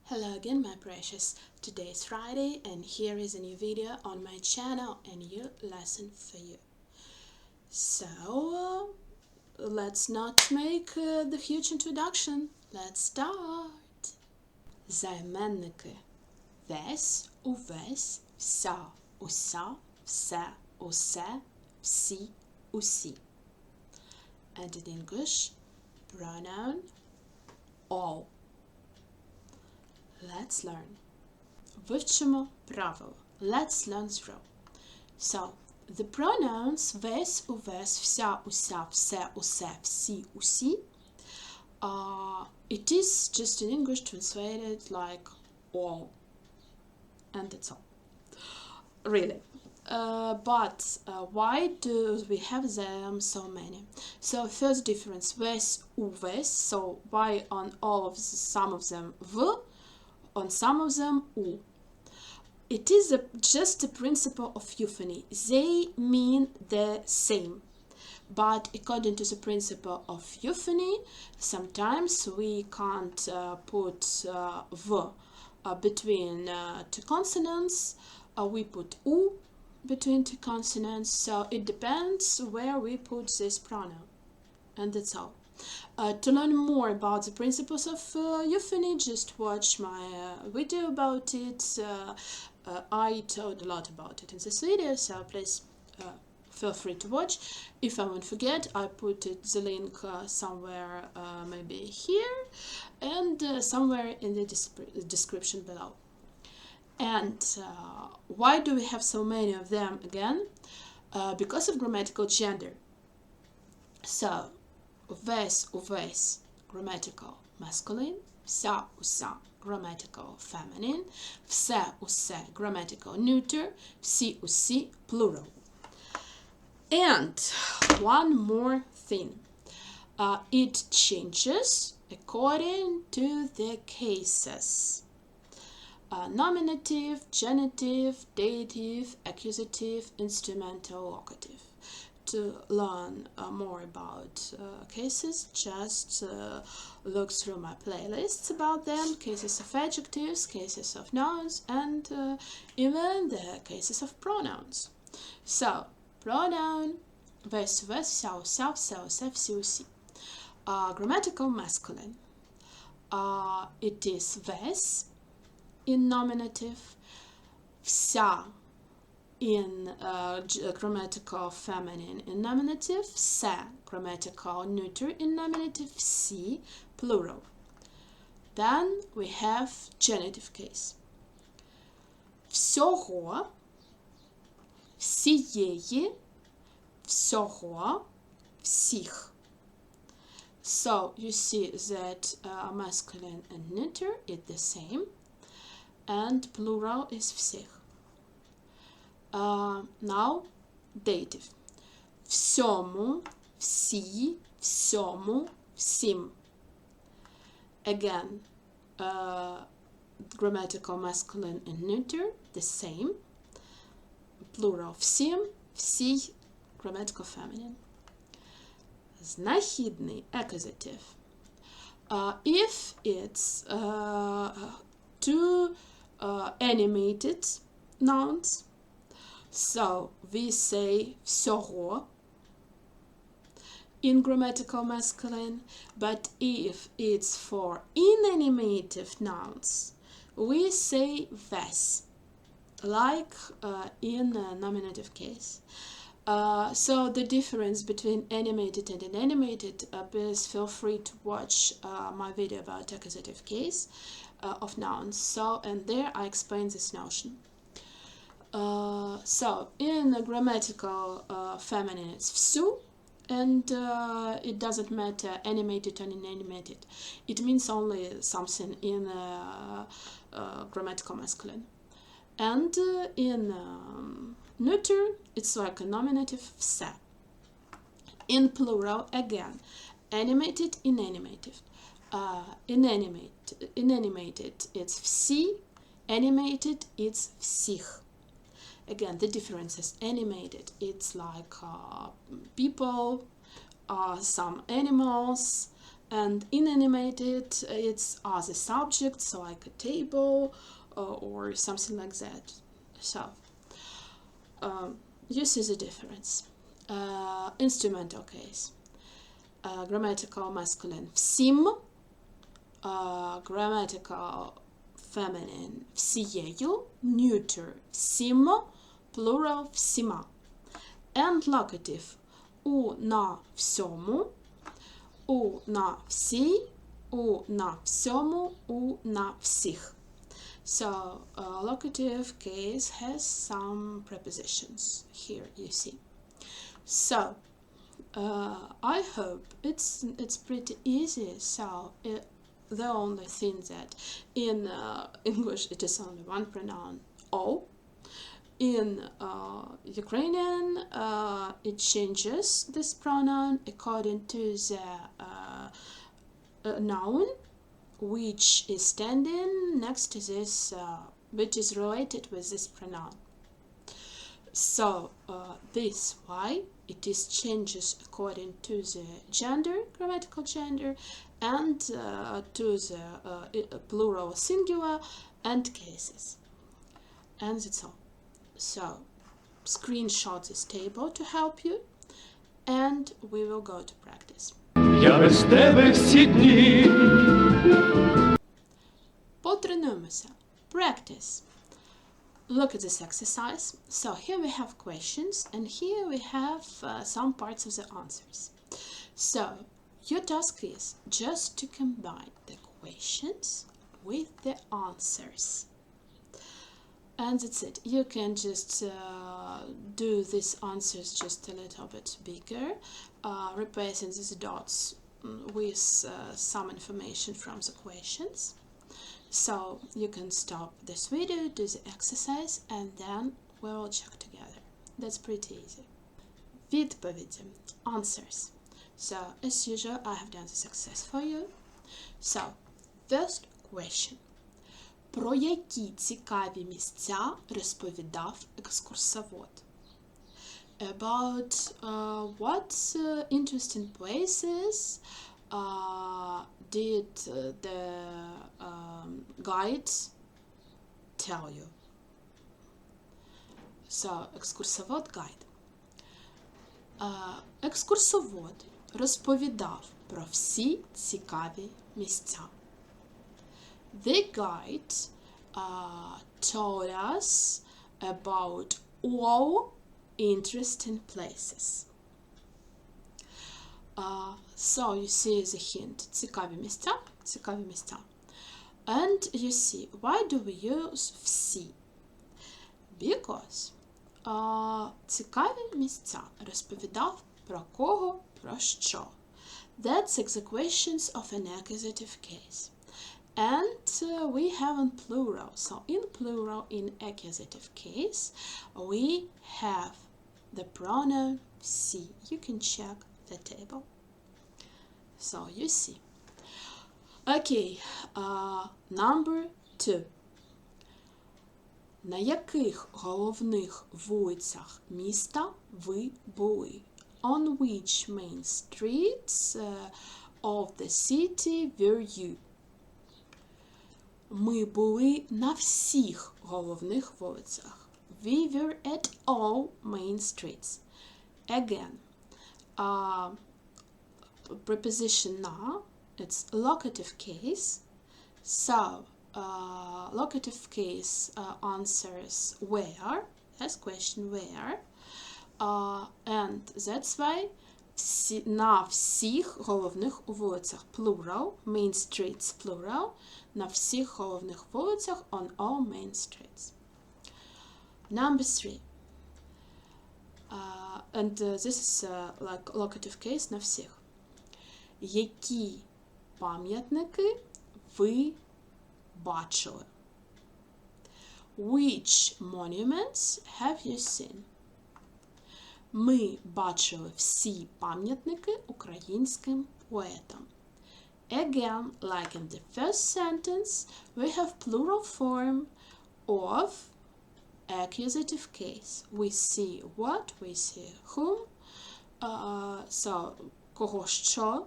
Hello again, my precious. Today is Friday and here is a new video on my channel and a new lesson for you. So, let's not make the huge introduction. Let's start. Займенники. Весь, увесь, вся, уся, все, усе, всі, усі. And in English, pronoun all. Let's learn. Вивчимо правило. Let's learn through. So, the pronouns весь, увесь, вся, уся, все, усе, всі, усі. It is just in English translated like all. And that's all. Really. But why do we have them so many? So first difference, весь, увесь. So why on all of some of them в, on some of them u? It is just the principle of euphony. They mean the same. But according to the principle of euphony, sometimes we can't put v between two consonants. We put u between two consonants. So it depends where we put this pronoun. And that's all. To learn more about the principles of euphony, just watch my video about it. I told a lot about it in this video, so please feel free to watch. If I won't forget, I put the link somewhere, maybe here, and somewhere in the description below. And why do we have so many of them again? Because of grammatical gender. So, весь, увесь, grammatical masculine, вся, уся, grammatical feminine, все, усе, grammatical neuter, всі, усі, plural. And one more thing, it changes according to the cases. Nominative, genitive, dative, accusative, instrumental, locative. To learn more about cases, just look through my playlists about them, cases of adjectives, cases of nouns, and even the cases of pronouns. So, pronoun весь, увесь, вся, уся, все, усе, всі, усі. Grammatical masculine. It is весь in nominative, вся in grammatical feminine in nominative, все grammatical neuter in nominative, всі plural. Then we have genitive case. Всього, всієї, всього, всіх. So you see that masculine and neuter is the same, and plural is всіх. Now, dative. Всьому, всі, всьому, всім. Again, grammatical masculine and neuter, the same. Plural всім, всій, grammatical feminine. Знахідний, accusative. If it's two animated nouns, so we say всього in grammatical masculine, but if it's for inanimative nouns, we say весь, like in nominative case. So the difference between animated and inanimated, please feel free to watch my video about accusative case of nouns. So, and there I explain this notion. So, in the grammatical feminine, it's всю, and it doesn't matter animated or inanimated. It means only something in grammatical masculine. And in neuter, it's like a nominative, все. In plural, again, animated, inanimated. Inanimated, it's всі, animated, it's всіх. Again, the difference is animated. It's like people, some animals, And inanimated, it's as a subject, so like a table or something like that. So you see the difference. Instrumental case. Grammatical masculine всім, grammatical feminine всією, neuter всім, plural всіма. And locative у на всьому, у на всій, у на всьому, у на всіх. So, locative case has some prepositions here, you see. So, I hope it's pretty easy. So, the only thing that in English it is only one pronoun, all. In Ukrainian, it changes this pronoun according to the noun which is standing next to this, which is related with this pronoun. So this why it is changes according to the gender, grammatical gender, and to the plural, singular, and cases. And that's all. So screenshot this table to help you, and we will go to practice. Я без тебе всі дні. Потренуємося. Practice. Look at this exercise. So here we have questions, and here we have some parts of the answers. So your task is just to combine the questions with the answers. And that's it. You can just do these answers just a little bit bigger, replacing these dots with some information from the questions. So you can stop this video, do the exercise, and then we will check together. That's pretty easy. Відповіді. Answers. So as usual, I have done this exercise for you. So first question. Про які цікаві місця розповідав екскурсовод? About what interesting places did the guide tell you? So, екскурсовод guide. Екскурсовод розповідав про всі цікаві місця. The guide told us about all interesting places. So you see the hint. Цікаві місця, цікаві місця. And you see, why do we use всі? Because цікаві місця розповідав про кого, про що. That's the questions of an accusative case. And we have in plural. So in plural, in accusative case, we have the pronoun всі. You can check the table. So you see. Okay, number 2. На яких головних вулицях міста ви були? On which main streets of the city were you? Ми були на всіх головних вулицях. We were at all main streets. Again, preposition na, it's locative case. So, locative case answers where, as question where. And that's why на всіх головних вулицях, plural, main streets, plural, на всіх головних вулицях, on all main streets. Number 3. And this is like locative case на всіх. Які пам'ятники ви бачили? Which monuments have you seen? Ми бачили всі пам'ятники українським поетам. Again, like in the first sentence, we have plural form of accusative case. We see what, we see whom, so кого що,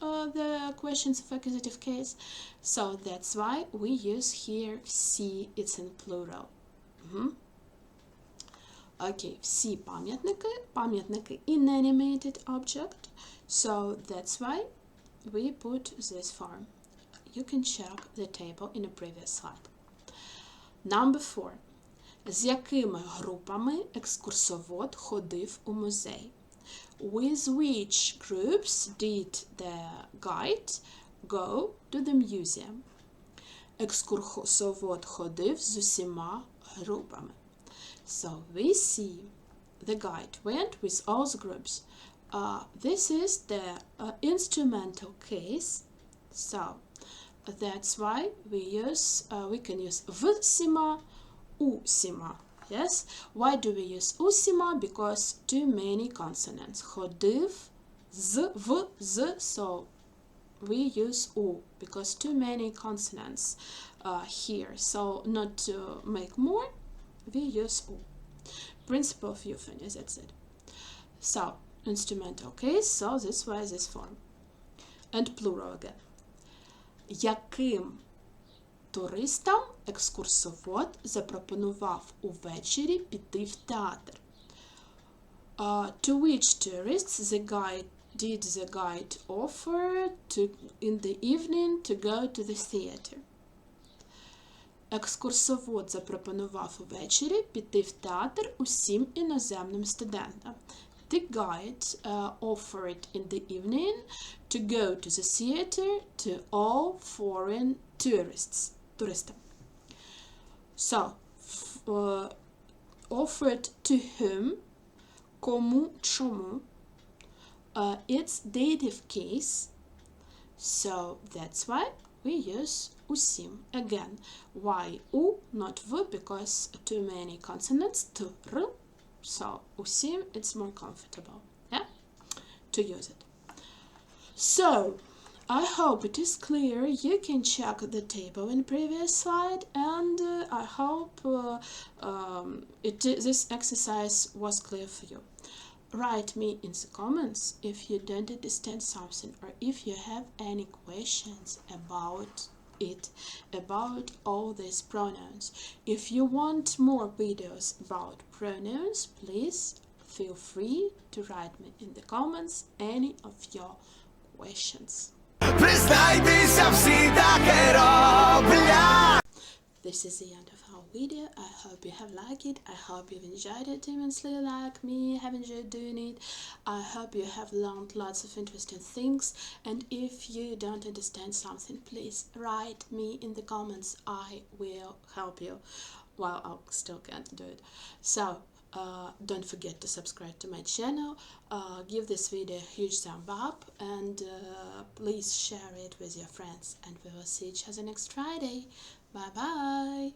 the questions of accusative case. So that's why we use here всі, it's in plural. Okay, всі пам'ятники inanimated object. So that's why we put this form. You can check the table in a previous slide. Number 4. З якими групами екскурсовод ходив у музей? With which groups did the guide go to the museum? Екскурсовод ходив з усіма групами. So we see the guide went with all the groups. This is the instrumental case. So that's why we can use всіма, усіма. Yes? Why do we use усіма? Because too many consonants. Ходив, з, so we use у, because too many consonants here. So not to make more, we use u. Principle of euphony, that's it. So, instrumental case, so this was this form. And plural again. Яким туристам екскурсовод запропонував увечері піти в театр? To which tourists did the guide offer in the evening to go to the theater? Екскурсовод запропонував увечері піти в театр усім іноземним студентам. The guide offered in the evening to go to the theater to all foreign tourists. So, offered to whom, кому, чому. It's dative case, so that's why we use усім. Again, why u, not v, because too many consonants, t, r, so усім, it's more comfortable, yeah, to use it. So, I hope it is clear. You can check the table in previous slide, and I hope this exercise was clear for you. Write me in the comments if you don't understand something, or if you have any questions about it, about all these pronouns. If you want more videos about pronouns, please feel free to write me in the comments any of your questions. This is the end of our video. I hope you have liked it. I hope you've enjoyed it immensely like me have enjoyed doing it. I hope you have learned lots of interesting things. And if you don't understand something, please write me in the comments. I will help you. Well, I still can't do it. So, don't forget to subscribe to my channel. Give this video a huge thumb up. And please share it with your friends. And we will see each other next Friday. Bye bye.